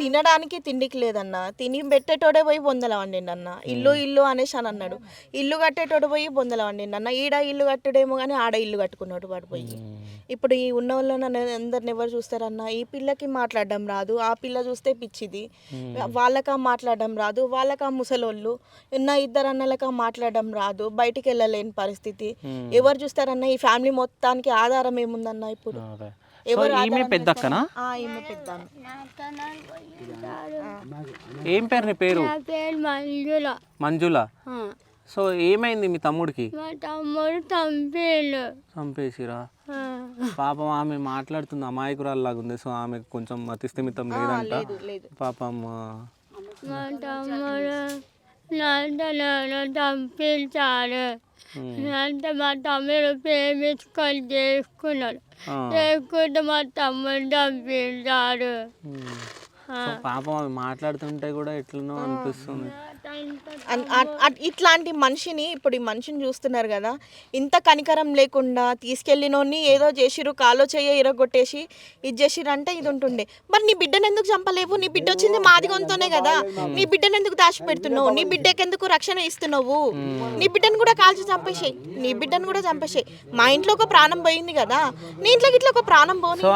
తినడానికి తిండికి లేదన్న, తిని పెట్టేటోడే పోయి బొందల వండిండు అన్న. ఇల్లు ఇల్లు అనేసి అని అన్నాడు. ఇల్లు కట్టేటోడు పోయి బొందల వండిండు అన్న. ఈడ ఇల్లు కట్టుడేమో కానీ ఆడ ఇల్లు కట్టుకున్నాడు వాడు పోయి. ఇప్పుడు ఈ ఉన్న వాళ్ళని అందరిని ఎవరు చూస్తారన్న? ఈ పిల్లకి మాట్లాడడం రాదు, ఆ పిల్ల చూస్తే పిచ్చిది, వాళ్ళకా మాట్లాడడం రాదు, వాళ్ళకా ముసలోళ్ళు, ఉన్న ఇద్దరు అన్నలకా మాట్లాడడం రాదు, బయటికి వెళ్ళలేని పరిస్థితి. ఎవరు చూస్తారన్న? ఈ ఫ్యామిలీ మొత్తానికి ఆధారం ఏముందన్న ఇప్పుడు? ఈమె పెద్దక్కనా? ఈమె పెద్ద. ఏం పేరు నీ పేరు? మంజుల. మంజుల. సో ఏమైంది మీ తమ్ముడికి? మా తమ్ముడు చంపేసిరా? పాపం ఆమె మాట్లాడుతుంది అమాయకురాల్లాగా ఉంది. సో ఆమె కొంచెం మతిస్థిమితం లేదంట పాపం. మా తమ్ముడు చంపించాడు. మా తమ్ముడు ప్రేమించుకొని చేసుకున్నాడు. చేసుకుంటే మా తమ్ముడు చంపించాడు. పాపం అవి మాట్లాడుతుంటే కూడా ఎట్లనో అనిపిస్తుంది. ఇట్లాంటి మనిషిని ఇప్పుడు ఈ మనిషిని చూస్తున్నారు కదా, ఇంత కనికరం లేకుండా తీసుకెళ్ళినోని ఏదో చేసిరు, కాలో చెయ్య ఇరగొట్టేసి ఇది చేసిరు అంటే ఇది ఉంటుండే. మరి నీ బిడ్డను ఎందుకు చంపలేవు? నీ బిడ్డ వచ్చింది మాదిగొంతోనే కదా, నీ బిడ్డను ఎందుకు దాచిపెడుతున్నావు? నీ బిడ్డకి ఎందుకు రక్షణ ఇస్తున్నావు? నీ బిడ్డను కూడా కాల్చి చంపేసాయి, నీ బిడ్డను కూడా చంపేసాయి. మా ఇంట్లో ఒక ప్రాణం పోయింది కదా, నీ ఇంట్లోకి ఇట్లా ఒక ప్రాణం పోయింది.